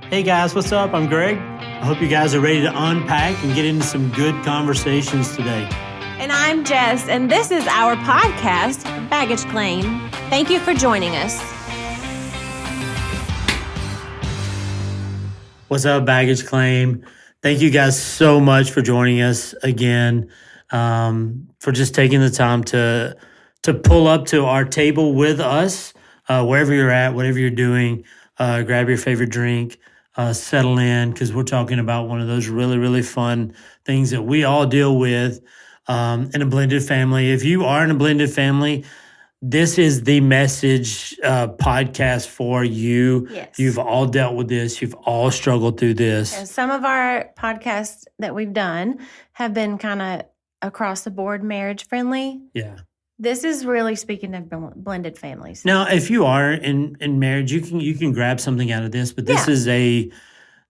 Hey guys, what's up? I'm Greg. I hope you guys are ready to unpack and get into some good conversations today. And I'm Jess, and this is our podcast, Baggage Claim. Thank you for joining us. What's up, Baggage Claim? Thank you guys so much for joining us again, for just taking the time to pull up to our table with us, wherever you're at, whatever you're doing. Grab your favorite drink. Settle in, because we're talking about one of those really, really fun things that we all deal with in a blended family. If you are in a blended family, this is the message podcast for you. Yes. You've all dealt with this. You've all struggled through this. Yeah, some of our podcasts that we've done have been kind of across the board marriage friendly. Yeah. This is really speaking of blended families. Now, if you are in marriage, you can grab something out of this, but this is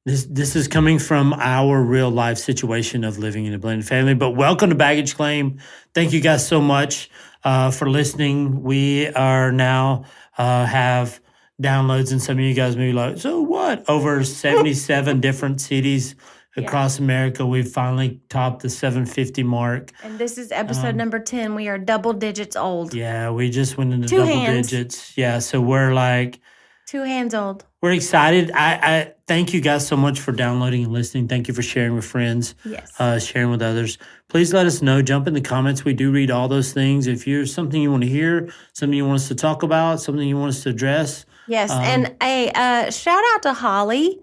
this is coming from our real life situation of living in a blended family. But welcome to Baggage Claim. Thank you guys so much for listening. We are now have downloads, and some of you guys may be like, so what? Over 77 different cities across America. We've finally topped the 750 mark. And this is episode number 10. We are double digits old. Yeah, we just went into Two double hands. digits. Yeah, so we're like 2 hands old. we're excited. I thank you guys so much for downloading and listening. Thank you for sharing with friends, sharing with others. Please let us know. Jump in the comments. We do read all those things. If you're something you want to hear, something you want us to talk about, something you want us to address. Yes, and a shout out to Holly.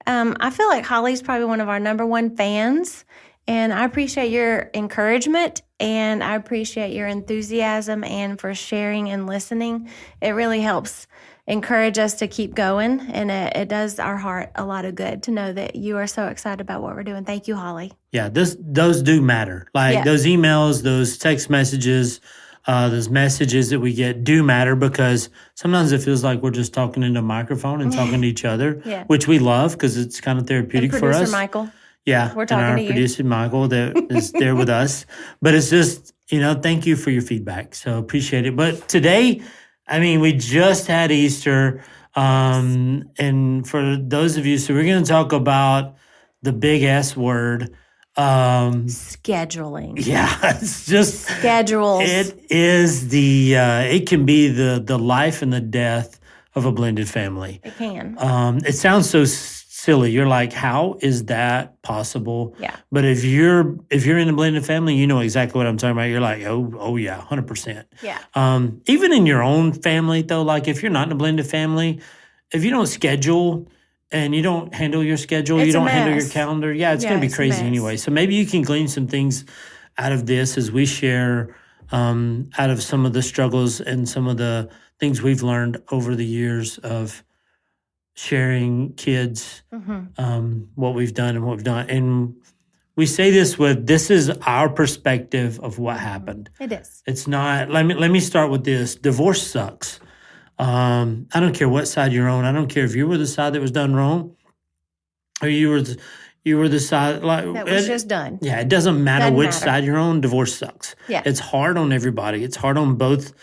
I feel like Holly's probably one of our number one fans, and I appreciate your encouragement, and I appreciate your enthusiasm and for sharing and listening. It really helps encourage us to keep going, and it does our heart a lot of good to know that you are so excited about what we're doing. Thank you, Holly. Yeah, those do matter. Like those emails, those text messages, those messages that we get do matter, because sometimes it feels like we're just talking into a microphone and talking to each other, which we love because it's kind of therapeutic for us. Producer Michael. Yeah, we're talking to you. Producer Michael that is there with us. But it's just, thank you for your feedback. So appreciate it. But today, we just had Easter. And for those of you, so we're going to talk about the big S word. Scheduling. Yeah, it's just schedules. It is it can be the life and the death of a blended family. It can. It sounds so silly. You're like, how is that possible? Yeah. But if you're in a blended family, you know exactly what I'm talking about. You're like, oh yeah, 100%. Yeah. Even in your own family though, like if you're not in a blended family, if you don't schedule and you don't handle your schedule, you don't handle your calendar, it's going to be crazy anyway. So maybe you can glean some things out of this as we share out of some of the struggles and some of the things we've learned over the years of sharing kids, what we've done and what we've done. And we say this is our perspective of what happened. It is. It's not, let me start with this. Divorce sucks. I don't care what side you're on. I don't care if you were the side that was done wrong or you were the side that was just done. Yeah, it doesn't matter which side you're on. Divorce sucks. Yeah. It's hard on everybody. It's hard on both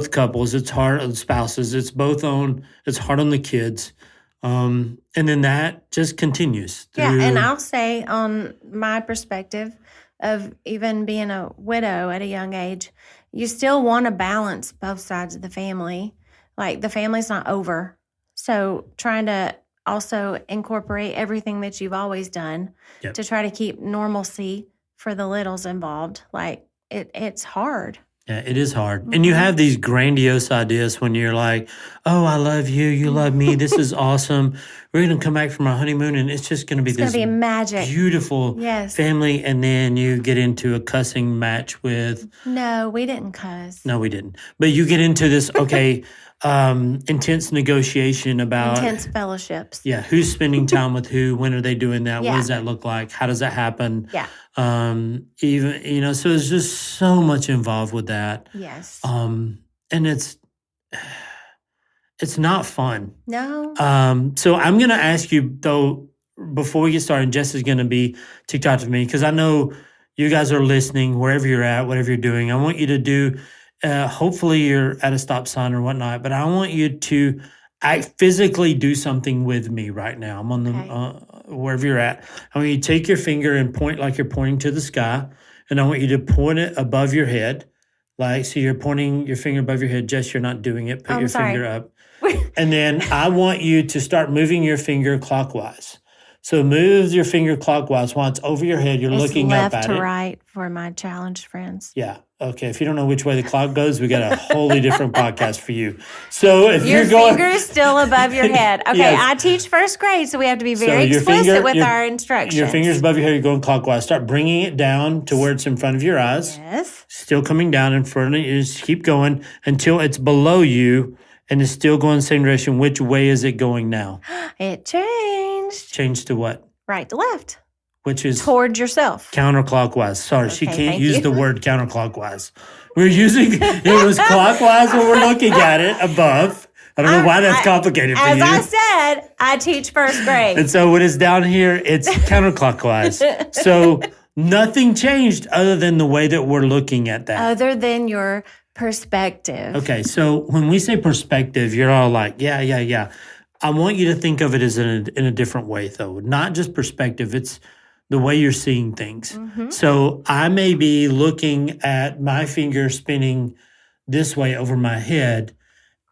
couples. It's hard on spouses. It's hard on the kids. And then that just continues. And I'll say on my perspective of even being a widow at a young age, you still want to balance both sides of the family. Like the family's not over. So trying to also incorporate everything that you've always done to try to keep normalcy for the littles involved. Like it's hard. Yeah, it is hard. And you have these grandiose ideas when you're like, oh, I love you. You love me. This is awesome. We're going to come back from our honeymoon and it's just going to be this magic, beautiful family. And then you get into a cussing match with. No, we didn't cuss. No, we didn't. But you get into this, intense negotiation about. Intense fellowships. Yeah. Who's spending time with who? When are they doing that? What does that look like? How does that happen? Yeah. Even, so there's just so much involved with that. Yes. And it's not fun. No. So I'm going to ask you though, before we get started, Jess is going to be TikTok to me, because I know you guys are listening wherever you're at, whatever you're doing. I want you to do, hopefully you're at a stop sign or whatnot, but I want you to physically do something with me right now. I'm on the wherever you're at. I want you to take your finger and point like you're pointing to the sky, and I want you to point it above your head. Like, so you're pointing your finger above your head. Jess, you're not doing it. Put your finger up. And then I want you to start moving your finger clockwise. So move your finger clockwise while it's over your head. You're looking up at it. Left to right for my challenged friends. Yeah. Okay. If you don't know which way the clock goes, we got a wholly different podcast for you. So if your finger is still above your head. Okay. Yes. I teach first grade, so we have to be very explicit with our instructions. Your finger's above your head. You're going clockwise. Start bringing it down to where it's in front of your eyes. Yes. Still coming down in front of you. Just keep going until it's below you and it's still going the same direction. Which way is it going now? It changed. Changed to what? Right to left. Which is toward yourself. Counterclockwise. Sorry, okay, she can't use the word counterclockwise. We're using it was clockwise when we're looking at it above. I don't know why that's complicated for you. As I said, I teach first grade. And so when it's down here, it's counterclockwise. So nothing changed other than the way that we're looking at that. Other than your perspective. Okay, so when we say perspective, you're all like, yeah. I want you to think of it as in a different way, though. Not just perspective. It's the way you're seeing things. Mm-hmm. So I may be looking at my finger spinning this way over my head,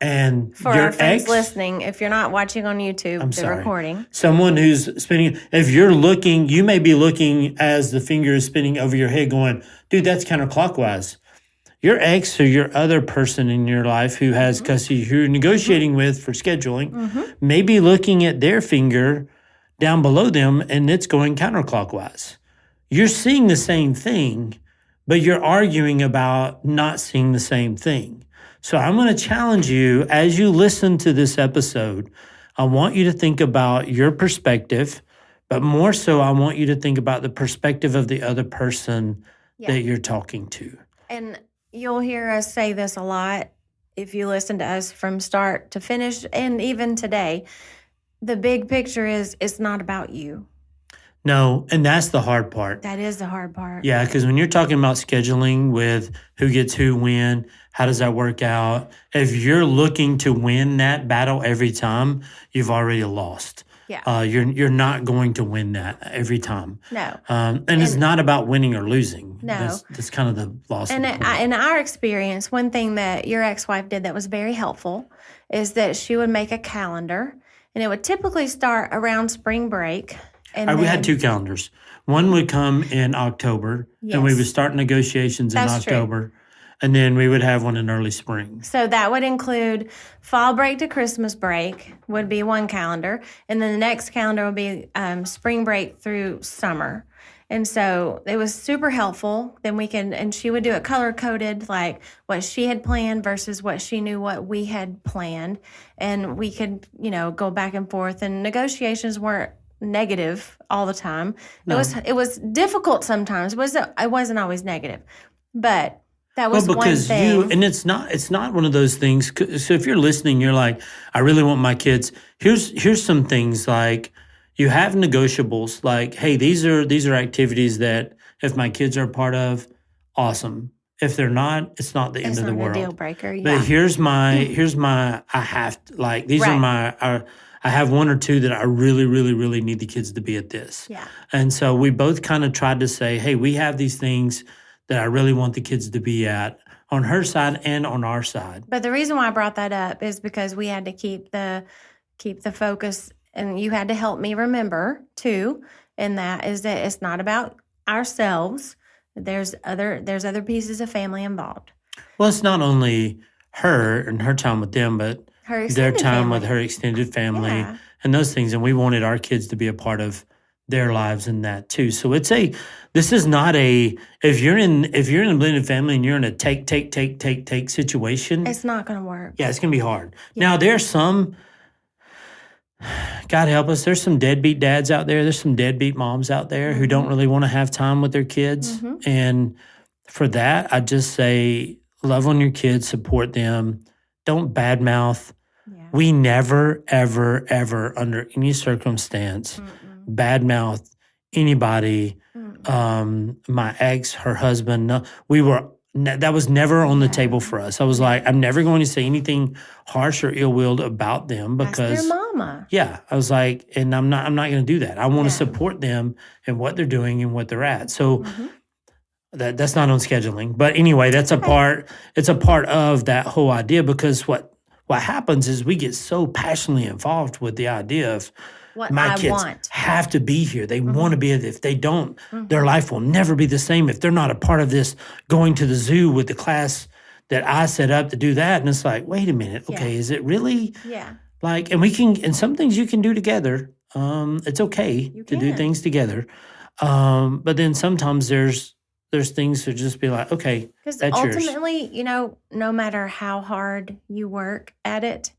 and for our friends listening, if you're not watching on YouTube, recording. Someone who's spinning, if you're looking, you may be looking as the finger is spinning over your head going, dude, that's counterclockwise. Your ex or your other person in your life who has custody, who you're negotiating with for scheduling, may be looking at their finger down below them and it's going counterclockwise. You're seeing the same thing, but you're arguing about not seeing the same thing. So I'm going to challenge you as you listen to this episode. I want you to think about your perspective, but more so, I want you to think about the perspective of the other person that you're talking to. And you'll hear us say this a lot if you listen to us from start to finish, and even today. The big picture is it's not about you. No, and that's the hard part. That is the hard part. Yeah, because when you're talking about scheduling with who gets who when, how does that work out? If you're looking to win that battle every time, you've already lost. Yeah. You're not going to win that every time. No. And it's not about winning or losing. No. That's kind of the loss. And in our experience, one thing that your ex-wife did that was very helpful is that she would make a calendar, and it would typically start around spring break. And we had two calendars. One would come in October, and we would start negotiations in October. True. And then we would have one in early spring. So that would include fall break to Christmas break would be one calendar. And then the next calendar would be spring break through summer. And so it was super helpful. Then and she would do it color coded, like what she had planned versus what she knew what we had planned. And we could, go back and forth. And negotiations weren't negative all the time. No. It was difficult sometimes. It wasn't always negative. But that was one thing. And it's not one of those things. So if you're listening, you're like, I really want my kids. Here's some things like you have negotiables. Like, hey, these are activities that if my kids are a part of, awesome. If they're not, it's not the end of the world. It's not a deal breaker. Yeah. But here's my I have to, like these are my. I have one or two that I really, really, really need the kids to be at this. Yeah. And so we both kind of tried to say, hey, we have these things that I really want the kids to be at on her side and on our side. But the reason why I brought that up is because we had to keep the focus, and you had to help me remember too. And that is that it's not about ourselves. There's other pieces of family involved. Well, it's not only her and her time with them, but their time with her extended family and those things. And we wanted our kids to be a part of their lives in that too. So this is not if you're in a blended family and you're in a take situation, it's not going to work. Yeah, it's going to be hard. Yeah. Now there's some, God help us, there's some deadbeat dads out there. There's some deadbeat moms out there who don't really want to have time with their kids. Mm-hmm. And for that, I just say, love on your kids, support them. Don't badmouth. Yeah. We never, ever, ever, under any circumstance, badmouth anybody. My ex, her husband. No, we were that was never on the table for us. I was like, I'm never going to say anything harsh or ill-willed about them because that's their mama. Yeah, I was like, and I'm not going to do that. I want to support them and what they're doing and what they're at. So that's not on scheduling. But anyway, that's a part. It's a part of that whole idea because what happens is we get so passionately involved with the idea of what my I kids want. have to be here. They want to be. If they don't, their life will never be the same. If they're not a part of this, going to the zoo with the class that I set up to do that, and it's like, wait a minute, okay, is it really? Yeah. Like, and we can, and some things you can do together. It's okay to do things together, but then sometimes there's things to just be like, okay, because that's ultimately, yours. you know, no matter how hard you work at it,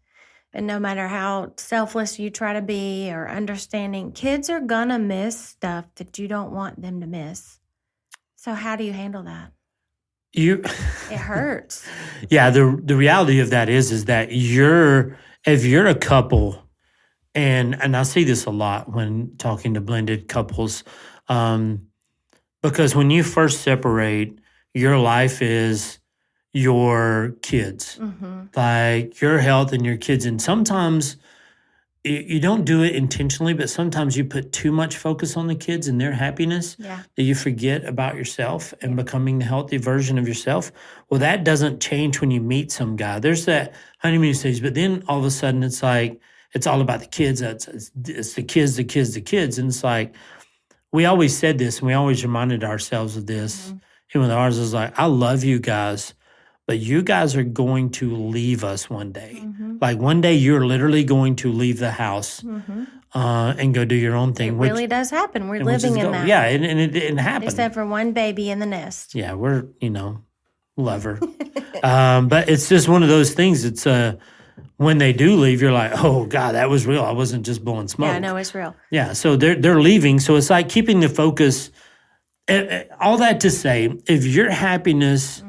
and no matter how selfless you try to be or understanding, kids are gonna miss stuff that you don't want them to miss. So how do you handle that? It hurts. Yeah, the reality of that is that if you're a couple, and I see this a lot when talking to blended couples, because when you first separate, your life is your kids, like your health and your kids, and sometimes you don't do it intentionally, but sometimes you put too much focus on the kids and their happiness that you forget about yourself and becoming the healthy version of yourself. Well, that doesn't change when you meet some guy. There's that honeymoon stage, but then all of a sudden it's like, it's all about the kids. It's the kids, the kids, the kids. And it's like, we always said this and we always reminded ourselves of this. And with ours is like, I love you guys, but you guys are going to leave us one day. Like one day you're literally going to leave the house and go do your own thing. It really does happen. We're living in that. Yeah, and it happened. Except for one baby in the nest. Yeah, we're, love her. But it's just one of those things. It's when they do leave, you're like, oh God, that was real. I wasn't just blowing smoke. Yeah, no, it's real. Yeah, so they're leaving. So it's like keeping the focus. All that to say, if your happiness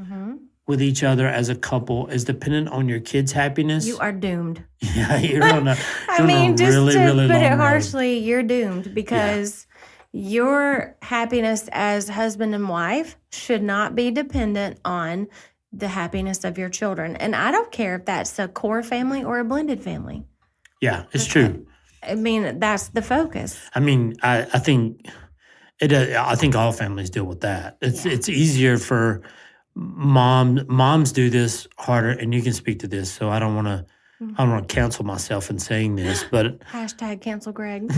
with each other as a couple is dependent on your kids' happiness, you are doomed. Yeah, you're on a I mean, just really, to really put long it road. harshly, you're doomed because your happiness as husband and wife should not be dependent on the happiness of your children. And I don't care if that's a core family or a blended family. Yeah, it's true. I mean, that's the focus. I mean, I think I think all families deal with that. It's easier for moms do this harder, and you can speak to this. So I don't want to cancel myself in saying this, but hashtag cancel Greg.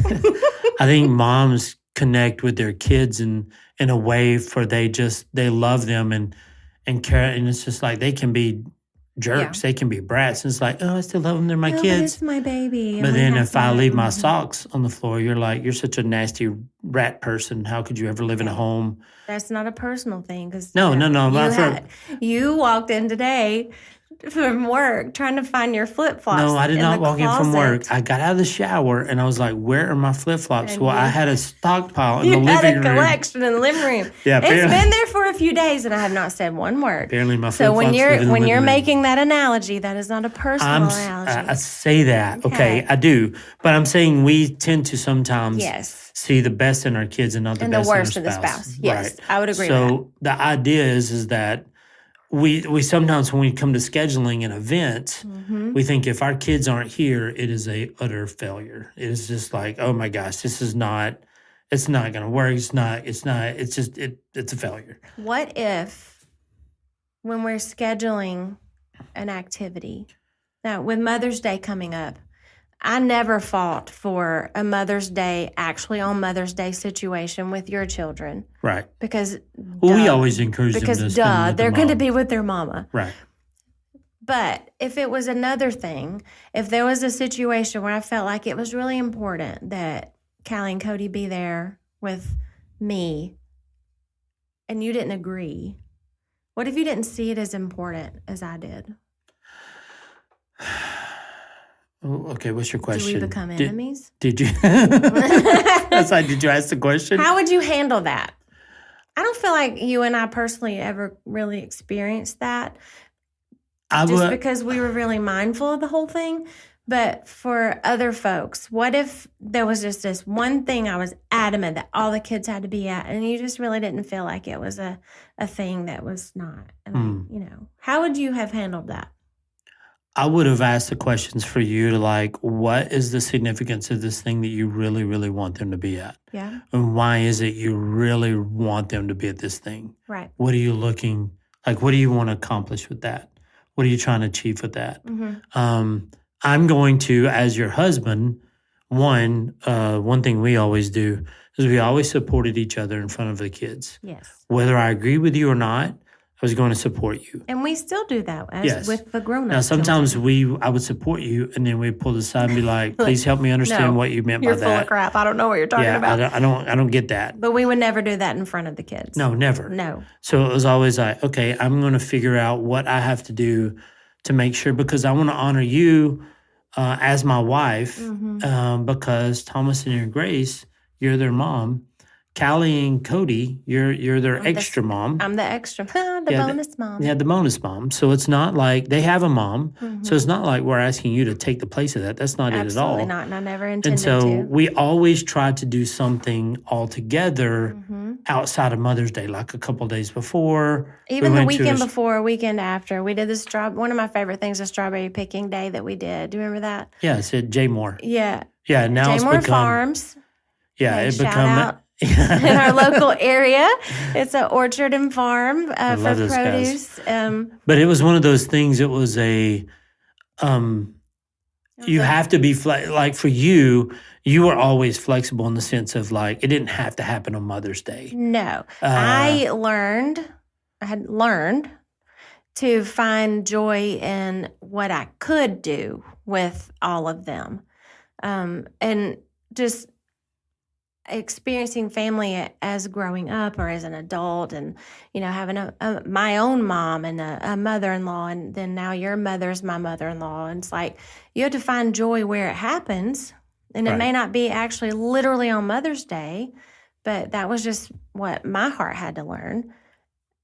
I think moms connect with their kids in a way for they love them and care, and it's just like they can be jerks, they can be brats, and it's like, oh, I still love them, they're my kids. It's my baby. But then if I leave my socks on the floor, you're like, you're such a nasty rat person. How could you ever live in a home? That's not a personal thing. Because No. You walked in today from work trying to find your flip-flops. No, I did not walk in from work. I got out of the shower and I was like, where are my flip-flops? Well, I had a stockpile in the living room. You had a collection in the living room. Yeah, it's been there for a few days and I have not said one word. Apparently my flip-flops So when you're making that analogy, that is not a personal analogy. I say that. Okay, I do. But I'm saying we tend to sometimes see the best in our kids and not the best in our spouse. And the worst in the spouse. Yes, right. I would agree with that. So the idea is that we sometimes when we come to scheduling an event, we think if our kids aren't here, it is a utter failure. It is just like, oh my gosh, it's not going to work. It's a failure. What if when we're scheduling an activity, now with Mother's Day coming up, I never fought for a Mother's Day, actually on Mother's Day situation with your children. Right. Because we always encourage them to spend with they're going to be with their mama. Right. But if it was another thing, if there was a situation where I felt like it was really important that Callie and Cody be there with me and you didn't agree, what if you didn't see it as important as I did? Okay, what's your question? Do we become enemies? Did you? That's like, did you ask the question? How would you handle that? I don't feel like you and I personally ever really experienced that. Because we were really mindful of the whole thing. But for other folks, what if there was just this one thing I was adamant that all the kids had to be at, and you just really didn't feel like it was a thing that was not? And, how would you have handled that? I would have asked the questions for you to like, what is the significance of this thing that you really, really want them to be at? Yeah. And why is it you really want them to be at this thing? Right. What are you looking, like, what do you want to accomplish with that? What are you trying to achieve with that? I'm going to, as your husband, one thing we always do is we always supported each other in front of the kids. Yes. Whether I agree with you or not, I was going to support you. And we still do that Yes. with the grown-ups. Now, sometimes children. I would support you, and then we'd pull aside and be like, please help me understand what you meant by that. You're full of crap. I don't know what you're talking about. I don't get that. But we would never do that in front of the kids. No, never. No. So it was always like, okay, I'm going to figure out what I have to do to make sure, because I want to honor you as my wife, because Thomas and Grace, you're their mom. Callie and Cody, you're their extra mom. I'm the extra, bonus mom. Yeah, the bonus mom. So it's not like they have a mom. So it's not like we're asking you to take the place of that. That's not it at all. Absolutely not, and I never intended to. And so to. we always try to do something all together outside of Mother's Day, like a couple days before. Even the weekend before, weekend after. We did one of my favorite things, a strawberry picking day that we did. Do you remember that? Yeah, it's at J Moore. Yeah. Yeah, now J it's Moore become Farms. Yeah, Okay, it shout become out. In our local area. It's an orchard and farm for produce. But it was one of those things. It was a you have to be like for you were always flexible in the sense of like it didn't have to happen on Mother's Day. No. I had learned to find joy in what I could do with all of them. And just experiencing family as growing up or as an adult, and having my own mom and a mother-in-law, and then now your mother's my mother-in-law, and it's like you have to find joy where it happens, and it may not be actually literally on Mother's Day, but that was just what my heart had to learn.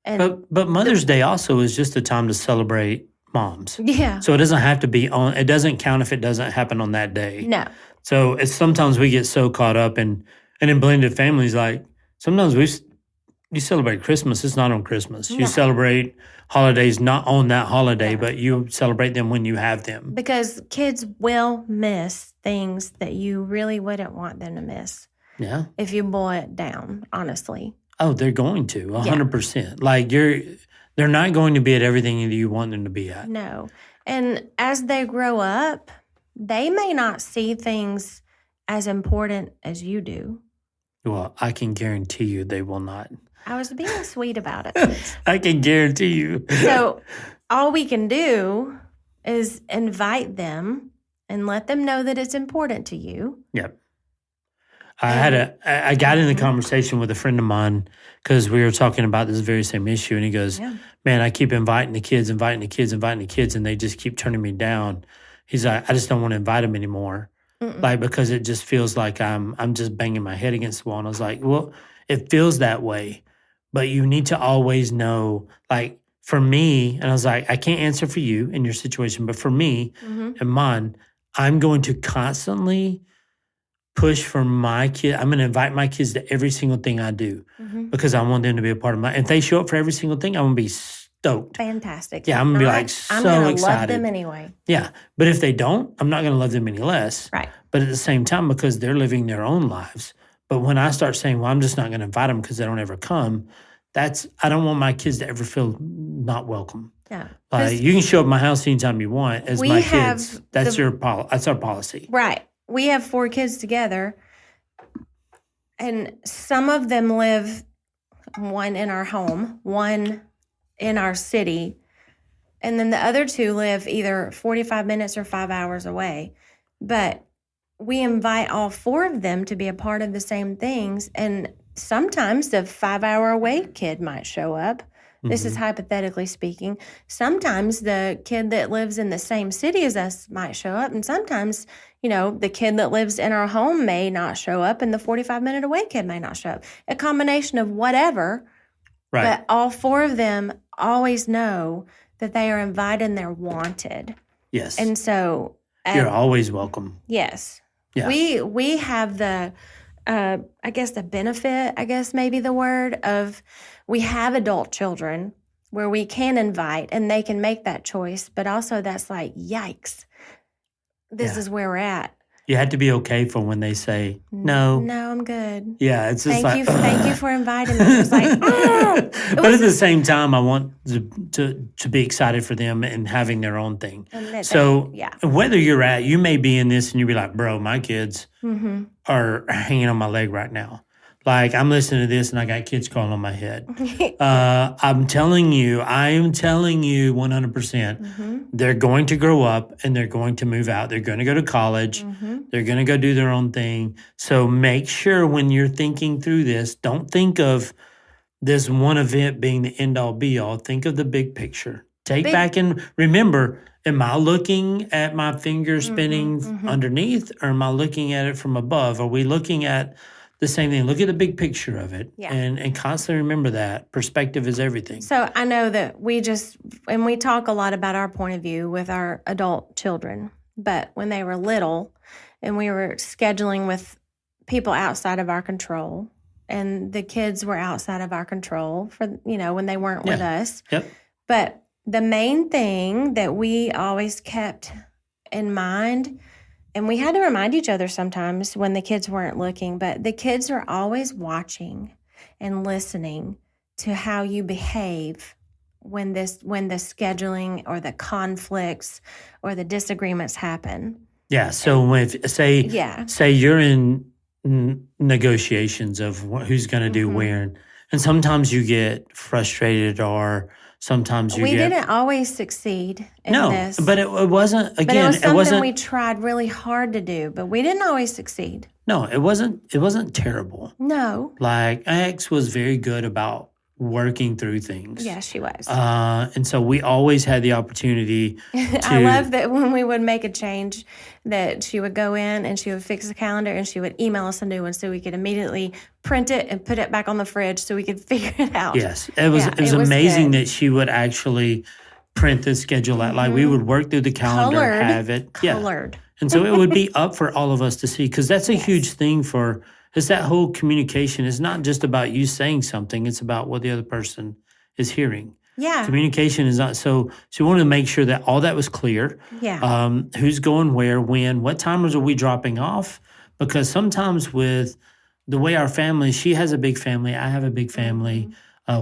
And but Mother's Day also is just a time to celebrate moms. Yeah. So it doesn't have to be on. It doesn't count if it doesn't happen on that day. No. So it's sometimes we get so caught up and in blended families, like sometimes you celebrate Christmas. It's not on Christmas. You celebrate holidays not on that holiday, but you celebrate them when you have them. Because kids will miss things that you really wouldn't want them to miss. Yeah. If you boil it down, honestly. Oh, they're going to 100%. Like they're not going to be at everything that you want them to be at. No. And as they grow up, they may not see things as important as you do. Well, I can guarantee you they will not. I was being sweet about it. I can guarantee you. So all we can do is invite them and let them know that it's important to you. Yep. I got in the conversation with a friend of mine because we were talking about this very same issue, and he goes, man, I keep inviting the kids, and they just keep turning me down. He's like, I just don't want to invite them anymore. Like, because it just feels like I'm just banging my head against the wall. And I was like, well, it feels that way, but you need to always know, like for me, and I was like, I can't answer for you in your situation, but for me and mine, I'm going to constantly push for my kid. I'm going to invite my kids to every single thing I do because I want them to be a part of if they show up for every single thing, I'm going to be stoked. Fantastic. Yeah, I'm going to be like so excited. I'm going to love them anyway. Yeah, but if they don't, I'm not going to love them any less. Right. But at the same time, because they're living their own lives. But when I start saying, well, I'm just not going to invite them because they don't ever come, I don't want my kids to ever feel not welcome. Yeah. You can show up at my house anytime you want as my kids. That's our policy. Right. We have 4 kids together, and some of them live, one in our home, one in our city, and then the other 2 live either 45 minutes or 5 hours away. But we invite all 4 of them to be a part of the same things, and sometimes the 5-hour away kid might show up. This is hypothetically speaking. Sometimes the kid that lives in the same city as us might show up, and sometimes, the kid that lives in our home may not show up, and the 45-minute away kid may not show up. A combination of whatever, right. But all 4 of them always know that they are invited and they're wanted. Yes. And so You're always welcome. Yes. Yeah. We have the, I guess the benefit, I guess maybe the word of, we have adult children where we can invite and they can make that choice. But also that's like, yikes, this is where we're at. You had to be okay for when they say, no. No, I'm good. Yeah, it's just thank you for inviting me. It was like, but at the same time, I want to be excited for them and having their own thing. So whether you may be in this and you'll be like, bro, my kids are hanging on my leg right now. Like, I'm listening to this and I got kids crawling on my head. I am telling you 100%, they're going to grow up and they're going to move out. They're going to go to college. They're going to go do their own thing. So make sure when you're thinking through this, don't think of this one event being the end all be all. Think of the big picture. Take back and remember, am I looking at my fingers spinning underneath, or am I looking at it from above? Are we looking at the same thing? Look at the big picture of it and constantly remember that perspective is everything. So I know that we talk a lot about our point of view with our adult children, but when they were little and we were scheduling with people outside of our control, and the kids were outside of our control for, when they weren't with us. Yep. But the main thing that we always kept in mind, and we had to remind each other sometimes when the kids weren't looking, but the kids are always watching and listening to how you behave when the scheduling or the conflicts or the disagreements happen. Yeah. So say you're in negotiations of who's going to do where, and sometimes you get frustrated, or sometimes we didn't always succeed in this. But it wasn't, again, but it wasn't we tried really hard to do, but we didn't always succeed. No, it wasn't terrible. No. Like, X was very good about working through things. Yeah, she was. And so we always had the opportunity to... I love that when we would make a change, that she would go in and she would fix the calendar and she would email us a new one so we could immediately print it and put it back on the fridge so we could figure it out. Yes. It was amazing that she would actually print the schedule out. Like, we would work through the calendar, have it. Colored. And so it would be up for all of us to see, because that's a huge thing for... It's that whole communication. It's not just about you saying something. It's about what the other person is hearing. Yeah. Communication is not so we wanted to make sure that all that was clear. Yeah. Who's going where, when, what timers are we dropping off? Because sometimes with the way our family, she has a big family, I have a big family,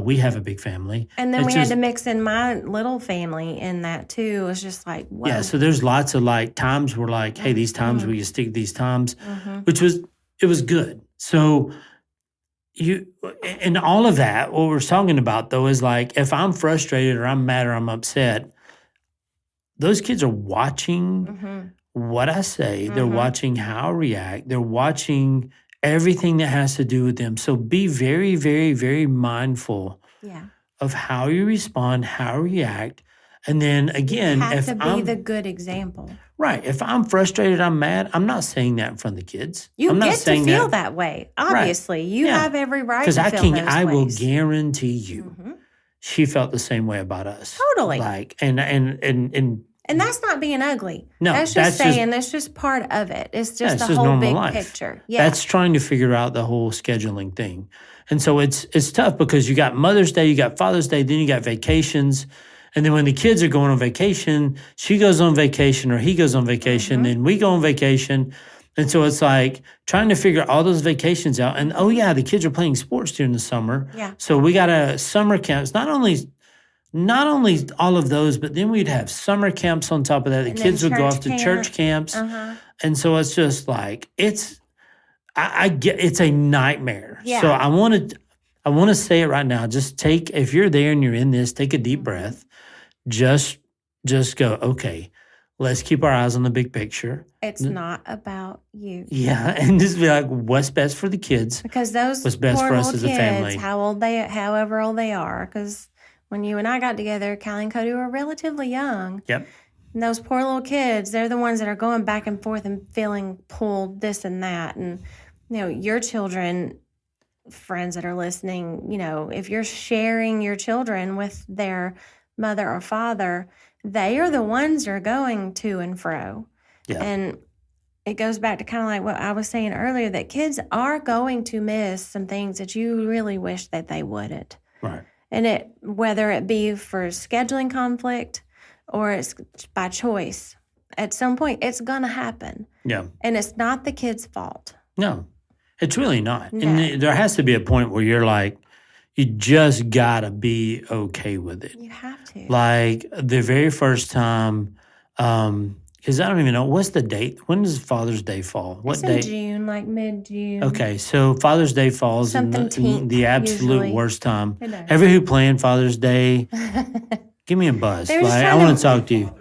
we have a big family. And then we had to mix in my little family in that too. It was just like, whoa. Yeah, so there's lots of like times where like, hey, these times we can stick these times, which was, it was good. So and all of that, what we're talking about though is like, if I'm frustrated or I'm mad or I'm upset, those kids are watching what I say. They're watching how I react. They're watching everything that has to do with them. So be very, very, very mindful of how you respond, how you react. And then again, you have to be the good example. Right. If I'm frustrated, I'm mad, I'm not saying that in front of the kids. You get to feel that way. Obviously. Right. You have every right to feel those ways. I will guarantee you she felt the same way about us. Totally. Like, and that's not being ugly. No, that's just part of it. It's just the whole big picture. Yeah. That's trying to figure out the whole scheduling thing. And so it's tough because you got Mother's Day, you got Father's Day, then you got vacations. And then when the kids are going on vacation, she goes on vacation or he goes on vacation, then we go on vacation. And so it's like trying to figure all those vacations out. And the kids are playing sports during the summer. Yeah. So we got a summer camps, not only all of those, but then we'd have summer camps on top of that. The kids would go off to church camps. And so it's just like, it's a nightmare. Yeah. So I want to say it right now. Just if you're there and you're in this, take a deep breath. Just go, okay, let's keep our eyes on the big picture. It's not about you. Yeah, and just be like, what's best for the kids? Because what's best for us as a family. However old they are. Because when you and I got together, Callie and Cody were relatively young. Yep. And those poor little kids, they're the ones that are going back and forth and feeling pulled this and that. And, your children, friends that are listening, if you're sharing your children with their mother or father, they are the ones that are going to and fro. Yeah. And it goes back to kind of like what I was saying earlier, that kids are going to miss some things that you really wish that they wouldn't. Right. And whether it be for scheduling conflict or it's by choice, at some point it's going to happen. Yeah. And it's not the kid's fault. No, it's really not. No. And there has to be a point where you're like, you just got to be okay with it. You have to. Like the very first time, because I don't even know, what's the date? When does Father's Day fall? What it's day? in June, like mid-June. Okay, so Father's Day falls in the absolute usually. Worst time. Ever who planned Father's Day, give me a buzz. Like, I want to talk to you.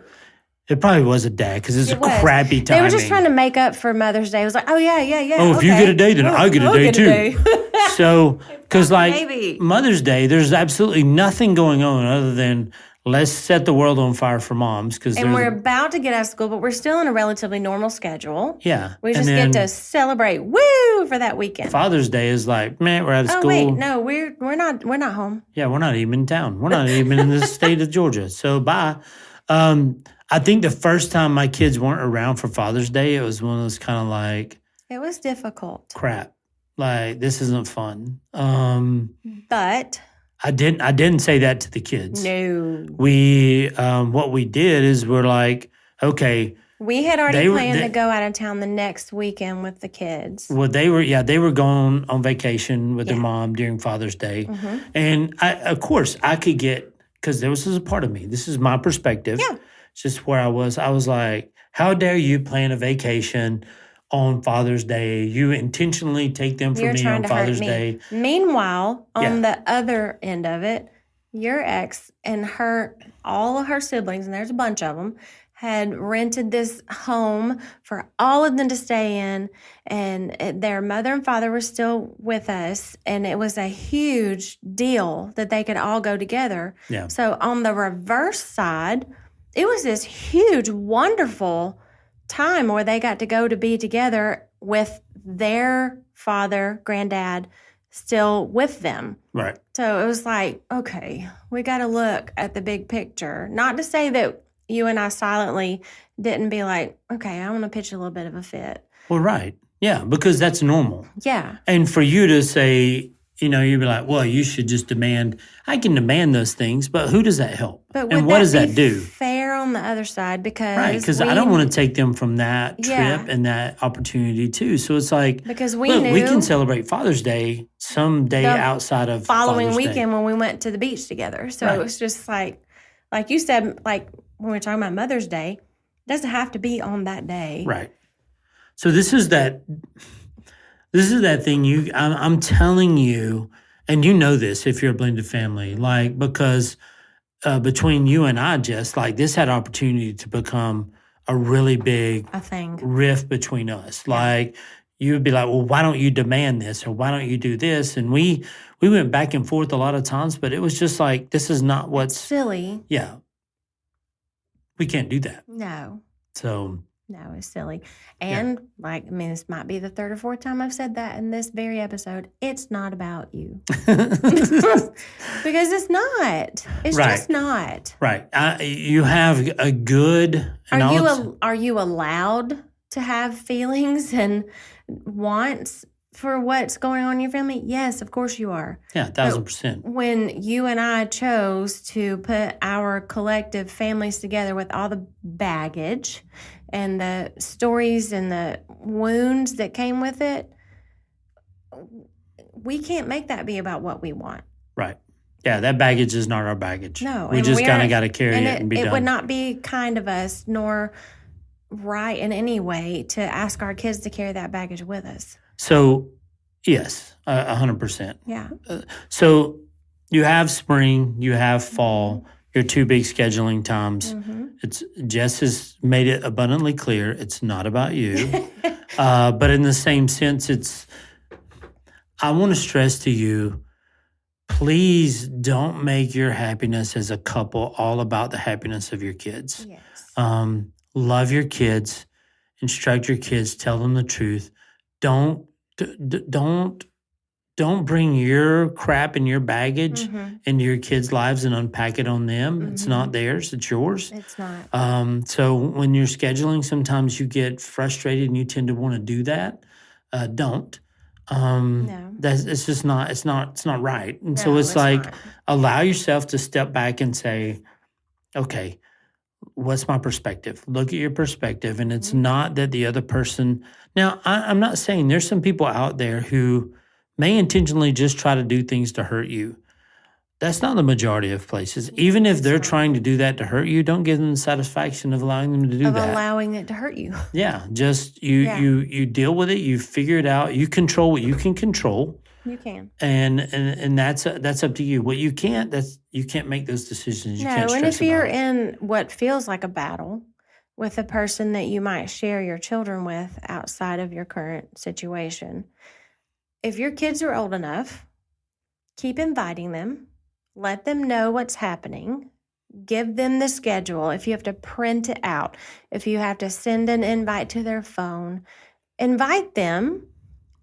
It probably was a dad because it's a crappy time. They were just trying to make up for Mother's Day. It was like, oh, yeah. Oh, if you get a day, then I get a day too. So, because like Mother's Day, there's absolutely nothing going on other than let's set the world on fire for moms. And we're about to get out of school, but we're still in a relatively normal schedule. Yeah. We just get to celebrate, woo, for that weekend. Father's Day is like, man, we're out of school. Oh, wait, no, we're not home. Yeah, we're not even in town. We're not even in the state of Georgia. So, bye. I think the first time my kids weren't around for Father's Day, it was one of those kind of like... It was difficult. Crap. Like, this isn't fun. But... I didn't say that to the kids. No. What we did is we're like, okay... We had already planned to go out of town the next weekend with the kids. Well, they were going on vacation with their mom during Father's Day. Mm-hmm. And, of course, I could get... Because this is a part of me. This is my perspective. Yeah. It's just where I was. I was like, how dare you plan a vacation on Father's Day? You intentionally take them from me on Father's Day. Meanwhile, on the other end of it, your ex and all of her siblings, and there's a bunch of them, had rented this home for all of them to stay in, and their mother and father were still with us, and it was a huge deal that they could all go together. Yeah. So on the reverse side, it was this huge, wonderful time where they got to go to be together with their father, granddad, still with them. Right. So it was like, okay, we got to look at the big picture. Not to say that you and I silently didn't be like, okay, I want to pitch a little bit of a fit. Well, right. Yeah, because that's normal. Yeah. And for you to say, you'd be like, well, you should just demand. I can demand those things, but who does that help? And what does that do? Fair on the other side, because I don't want to take them from that trip and that opportunity too. So it's like, because we can celebrate Father's Day someday outside of following Father's weekend Day. when we went to the beach together. So it was just like you said, like when we're talking about Mother's Day, it doesn't have to be on that day. Right. So this is that thing I'm telling you, and you know this if you're a blended family, like, because between you and I, Jess, like this had opportunity to become a really big rift between us. Yeah. Like you would be like, well, why don't you demand this? Or why don't you do this? And we went back and forth a lot of times, but it was just like, this is not what's silly. Yeah. We can't do that. No. So... No, it's silly. And this might be the third or fourth time I've said that in this very episode. It's not about you. Because it's not. It's just not. Right. You have a good... Are you allowed to have feelings and wants for what's going on in your family? Yes, of course you are. Yeah, 1,000%. When you and I chose to put our collective families together with all the baggage and the stories and the wounds that came with it, we can't make that be about what we want. Right. Yeah, that baggage is not our baggage. No. We just kind of got to carry it and be done. It would not be kind of us nor right in any way to ask our kids to carry that baggage with us. So, yes, 100%. Yeah. So, you have spring, you have fall, your two big scheduling times. Mm-hmm. Jess has made it abundantly clear it's not about you. But in the same sense, I want to stress to you, please don't make your happiness as a couple all about the happiness of your kids. Yes. Love your kids, instruct your kids, tell them the truth. Don't don't bring your crap and your baggage into your kids' lives and unpack it on them. It's not theirs, it's yours. It's not. So when you're scheduling, sometimes you get frustrated and you tend to want to do that. Don't. No. It's just not, it's not right. And so No, it's it's like, not. allow yourself to step back and say, okay, what's my perspective? Look at your perspective. And it's not that the other person, now I'm not saying there's some people out there who may intentionally just try to do things to hurt you. That's not the majority of places. Even if they're trying to do that to hurt you, don't give them the satisfaction of allowing them to do that. Allowing it to hurt you. Yeah, just you deal with it. You figure it out. You control what you can control. You can, and that's up to you. What you can't, you can't make those decisions. You can't stress and if you're about it. in what feels like a battle with a person that you might share your children with outside of your current situation, if your kids are old enough, keep inviting them. Let them know what's happening. Give them the schedule. If you have to print it out, if you have to send an invite to their phone, invite them,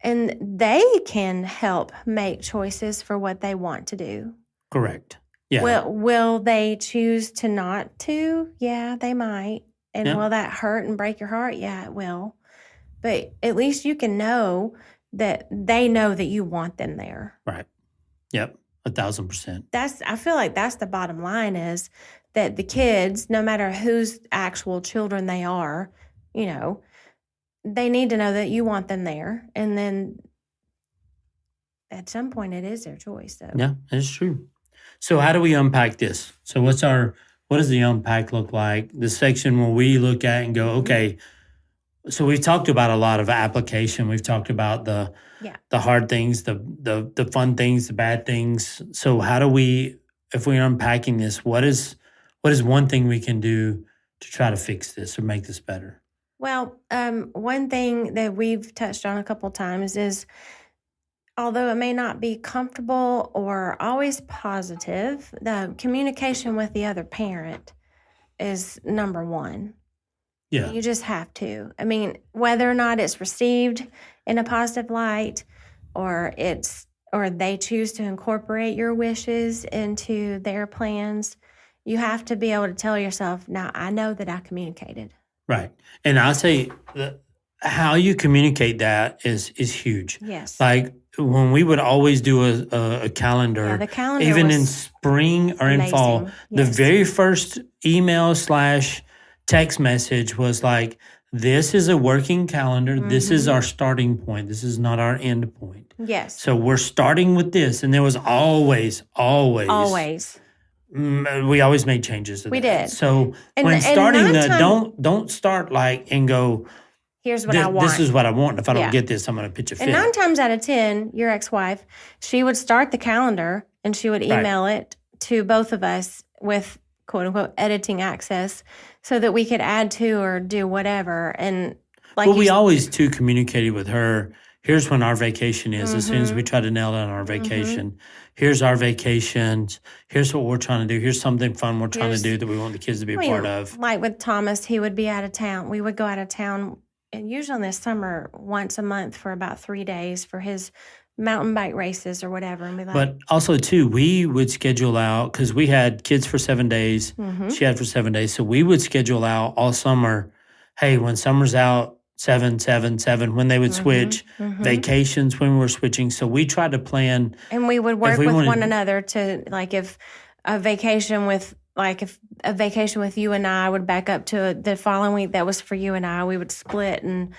and they can help make choices for what they want to do. Correct. Yeah. Will they choose to not to? Yeah, they might. And will that hurt and break your heart? Yeah, it will. But at least you can know that they know that you want them there. Right. Yep. 1,000%. I feel like that's the bottom line, is that the kids, no matter whose actual children they are, they need to know that you want them there. And then at some point it is their choice. So. Yeah, that's true. So how do we unpack this? So what does the unpack look like? The section where we look at and go, okay, so we've talked about a lot of application. We've talked about the hard things, the fun things, the bad things. So how do we, if we're unpacking this, what is one thing we can do to try to fix this or make this better? Well, one thing that we've touched on a couple times is, although it may not be comfortable or always positive, the communication with the other parent is number one. Yeah. You just have to. I mean, whether or not it's received in a positive light, or they choose to incorporate your wishes into their plans, you have to be able to tell yourself, now I know that I communicated. Right. And I'll say how you communicate that is huge. Yes. Like when we would always do a calendar, the calendar even in spring or in fall, the very first email / text message was like, this is a working calendar. This is our starting point. This is not our end point. Yes. So we're starting with this. And there was always. We always made changes to that. We did. So when starting don't start like and go, here's what I want. This is what I want. If I don't get this, I'm going to pitch a fit. And 9 times out of 10, your ex-wife, she would start the calendar and she would email it to both of us with quote unquote editing access so that we could add to or do whatever. And we always too communicated with her. Here's when our vacation is. As soon as we try to nail down our vacation, here's our vacations. Here's what we're trying to do. Here's something fun we're trying to do that we want the kids to be a part of. Like with Thomas, he would be out of town. We would go out of town, and usually in the summer, once a month for about 3 days for his mountain bike races or whatever. And but also too, we would schedule out, because we had kids for 7 days. She had for 7 days. So we would schedule out all summer. Hey, when summer's out, 7, 7, 7, when they would switch, vacations when we were switching. So we tried to plan. And we would work with one another to, like, if a vacation with you and I would back up to the following week that was for you and I, we would split and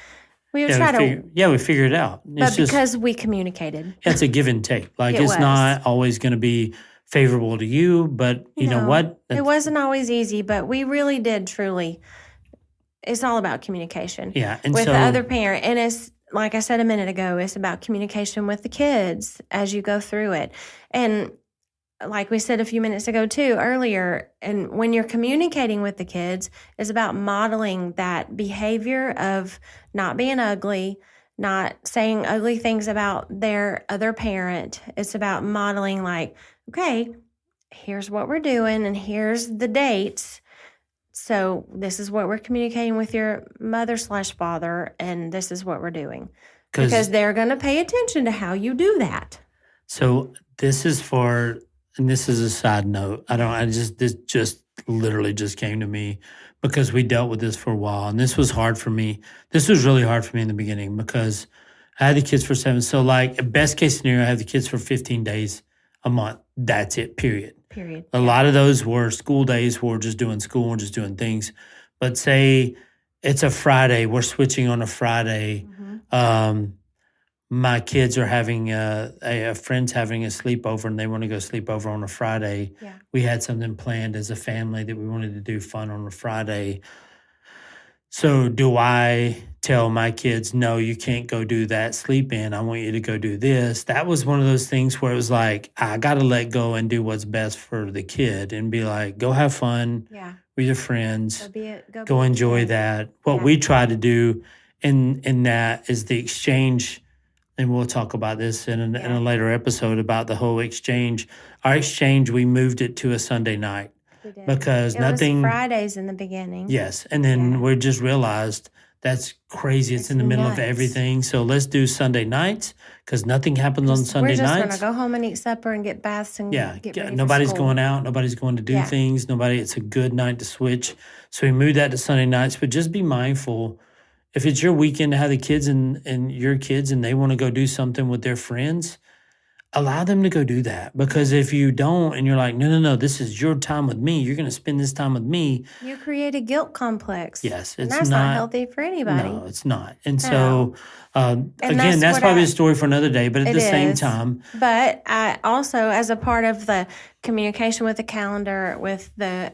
we would we figured it out. But because we communicated. It's a give and take. Like it's not always going to be favorable to you, but you know what? It wasn't always easy, but we really did truly. It's all about communication. Yeah. And with the other parent. And it's, like I said a minute ago, it's about communication with the kids as you go through it. And like we said a few minutes ago too, earlier, and when you're communicating with the kids, it's about modeling that behavior of not being ugly, not saying ugly things about their other parent. It's about modeling like, okay, here's what we're doing and here's the dates. So this is what we're communicating with your mother /father, and this is what we're doing. Because they're going to pay attention to how you do that. So this is for, and this is a side note. This just literally just came to me because we dealt with this for a while. And this was hard for me. This was really hard for me in the beginning because I had the kids for 7. So, like, best case scenario, I have the kids for 15 days a month. That's it, period. A lot of those were school days where we're just doing school, we're just doing things. But say it's a Friday, we're switching on a Friday. My kids are having a friend's having a sleepover and they want to go sleep over on a Friday. Yeah. We had something planned as a family that we wanted to do fun on a Friday. So do I tell my kids, no, you can't go do that sleep in. I want you to go do this. That was one of those things where it was like, I got to let go and do what's best for the kid and be like, go have fun with your friends. Go enjoy that. What we try to do in that is the exchange. And we'll talk about this in a later episode about the whole exchange. Our exchange, we moved it to a Sunday night. Because nothing was Fridays in the beginning. Yes. And then we just realized that's crazy. It's in the middle of everything. So let's do Sunday nights because nothing happens on Sunday nights. We're just going to go home and eat supper and get baths and get ready nobody's for school. going out. Nobody's going to do things. It's a good night to switch. So we moved that to Sunday nights. But just be mindful. If it's your weekend to have the kids and your kids and they want to go do something with their friends, allow them to go do that. Because if you don't and you're like, no, this is your time with me. You're going to spend this time with me. You create a guilt complex. Yes. And that's not healthy for anybody. No, it's not. And so, again, that's probably a story for another day. But at the same time. But I also, as a part of the communication with the calendar, with the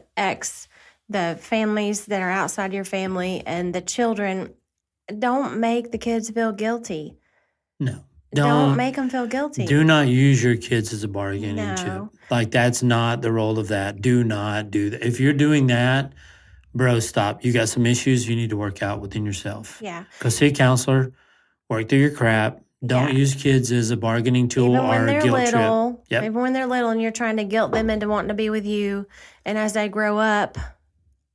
families that are outside your family and the children, don't make the kids feel guilty. No. Don't make them feel guilty. Do not use your kids as a bargaining chip. Like, that's not the role of that. Do not do that. If you're doing that, bro, stop. You got some issues you need to work out within yourself. Yeah. Go see a counselor. Work through your crap. Don't use kids as a bargaining tool or a guilt trip. Yep. Even when they're little and you're trying to guilt them into wanting to be with you. And as they grow up,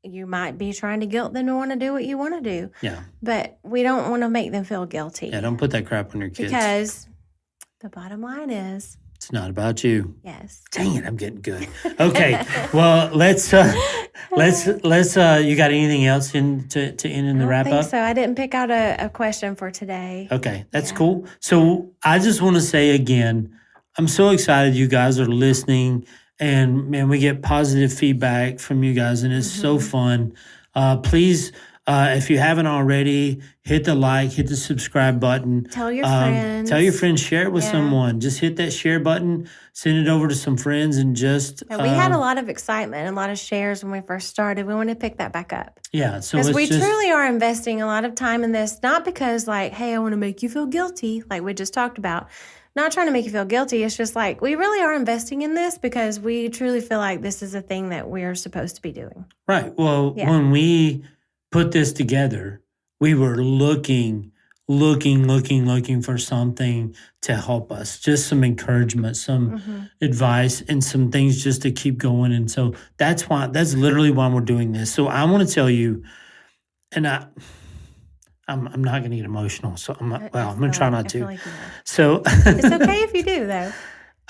you might be trying to guilt them to want to do what you want to do. Yeah. But we don't want to make them feel guilty. Yeah, don't put that crap on your kids. Because the bottom line is, it's not about you. Yes. Dang it, I'm getting good. Okay. Well, let's you got anything else to end in the wrap up? I think so. I didn't pick out a question for today. Okay, that's cool. So I just want to say again, I'm so excited you guys are listening. And man, we get positive feedback from you guys, and it's so fun. Please, if you haven't already, hit the like, hit the subscribe button. Tell your friends. Tell your friends, share it with someone. Just hit that share button, send it over to some friends, and just. We had a lot of excitement and a lot of shares when we first started. We want to pick that back up. Yeah, so because we truly are investing a lot of time in this, not because like, hey, I want to make you feel guilty, like we just talked about. Not trying to make you feel guilty. It's just like we really are investing in this because we truly feel like this is a thing that we are supposed to be doing. Right. Well, when we put this together, we were looking for something to help us, just some encouragement, some advice, and some things just to keep going. And so that's literally why we're doing this. So I want to tell you, and I'm not going to get emotional, so I'm going to try not to. Like so it's okay if you do, though.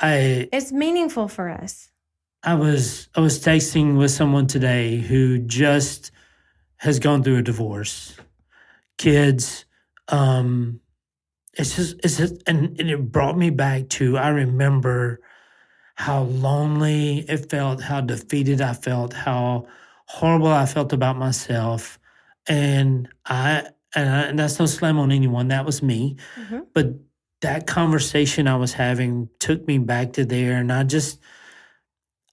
It's meaningful for us. I was texting with someone today who just has gone through a divorce, kids. It's just, and it brought me back to, I remember how lonely it felt, how defeated I felt, how horrible I felt about myself, and that's no slam on anyone. That was me. But that conversation I was having took me back to there. And I just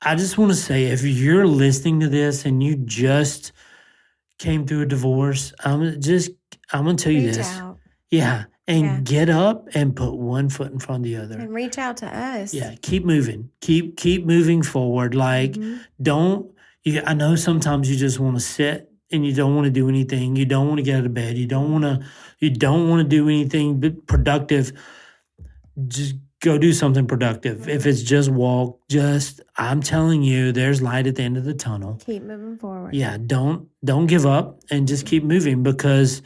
want to say, if you're listening to this and you just came through a divorce, I'm going to tell you this. Out. Yeah. And get up and put one foot in front of the other. And reach out to us. Yeah. Keep moving. Keep moving forward. Like, I know sometimes you just want to sit and you don't want to do anything. You don't want to get out of bed. You don't want to do anything productive. Just go do something productive. If it's just walk, I'm telling you, there's light at the end of the tunnel. Keep moving forward. Yeah, don't give up and just keep moving, because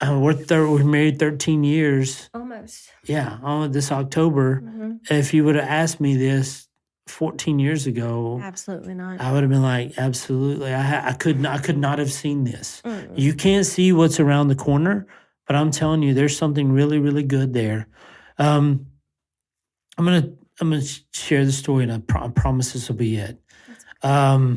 we're married 13 years. Almost. Yeah, this October. Mm-hmm. If you would have asked me this 14 years ago, absolutely not. I would have been like, absolutely. I could not have seen this. Mm-mm. You can't see what's around the corner, but I'm telling you, there's something really, really good there. I'm gonna share the story, and I promise this will be it. I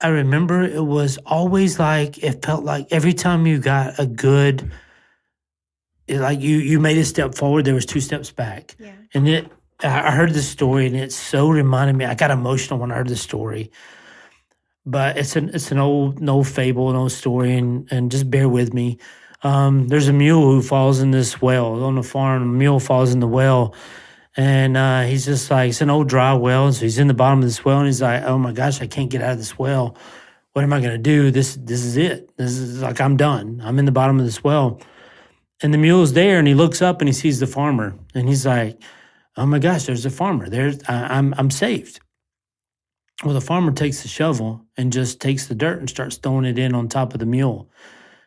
remember it was always like, it felt like every time you got a good, like you made a step forward, there was 2 steps back. Yeah. And I heard this story, and it so reminded me. I got emotional when I heard the story. But it's an old fable, an old story, and just bear with me. There's a mule who falls in this well on the farm. A mule falls in the well, and he's just like, it's an old dry well, and so he's in the bottom of this well, and he's like, oh my gosh, I can't get out of this well. What am I going to do? This is it. This is like, I'm done. I'm in the bottom of this well. And the mule's there, and he looks up and he sees the farmer, and he's like, oh my gosh, there's a farmer. I'm saved. Well, the farmer takes the shovel and just takes the dirt and starts throwing it in on top of the mule.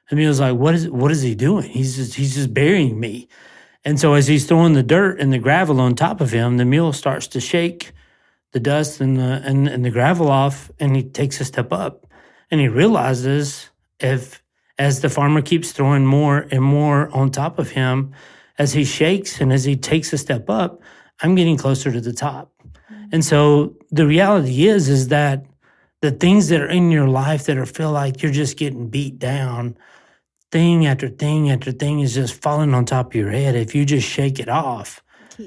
The mule's like, what is he doing? He's just burying me. And so as he's throwing the dirt and the gravel on top of him, the mule starts to shake the dust and the gravel off, and he takes a step up. And he realizes, as the farmer keeps throwing more and more on top of him, as he shakes and as he takes a step up, I'm getting closer to the top. And so the reality is that the things that are in your life that feel like you're just getting beat down, thing after thing after thing is just falling on top of your head. If you just shake it off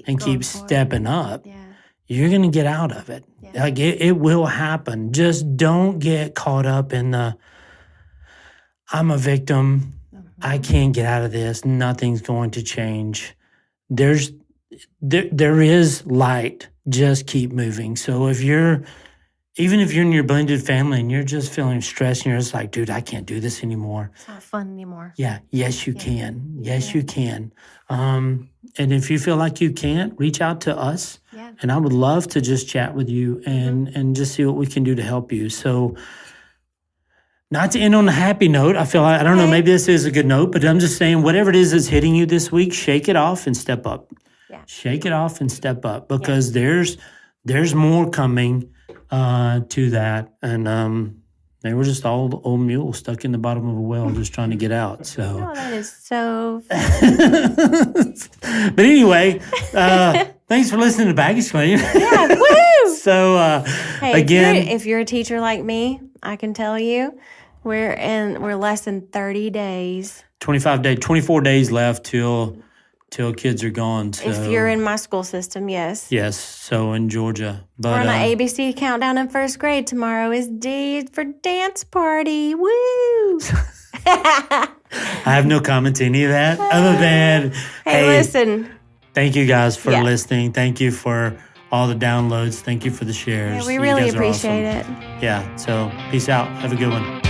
and keep stepping up, you're going to get out of it. Yeah. Like it will happen. Just don't get caught up in I'm a victim. Mm-hmm. I can't get out of this. Nothing's going to change. There is light. Just keep moving. So even if you're in your blended family and you're just feeling stressed and you're just like, dude, I can't do this anymore. It's not fun anymore. Yeah. Yes, you can. Yes, you can. And if you feel like you can't, reach out to us. Yeah. And I would love to just chat with you and just see what we can do to help you. So not to end on a happy note, I feel like, I don't know, maybe this is a good note, but I'm just saying whatever it is that's hitting you this week, shake it off and step up. Yeah. Shake it off and step up, because there's more coming to that. And they were just all old mules stuck in the bottom of a well just trying to get out. So oh, that is so but anyway, thanks for listening to Baggage Claim. Yeah, woo! So hey, again, if you're a teacher like me, I can tell you we're less than 30 days. 24 days left till kids are gone. So. If you're in my school system, yes. Yes, so in Georgia. But we're on the ABC countdown in first grade. Tomorrow is D for dance party. Woo! I have no comment to any of that other than, hey, listen. Thank you guys for listening. Thank you for all the downloads. Thank you for the shares. Yeah, we really appreciate it. Yeah, so peace out. Have a good one.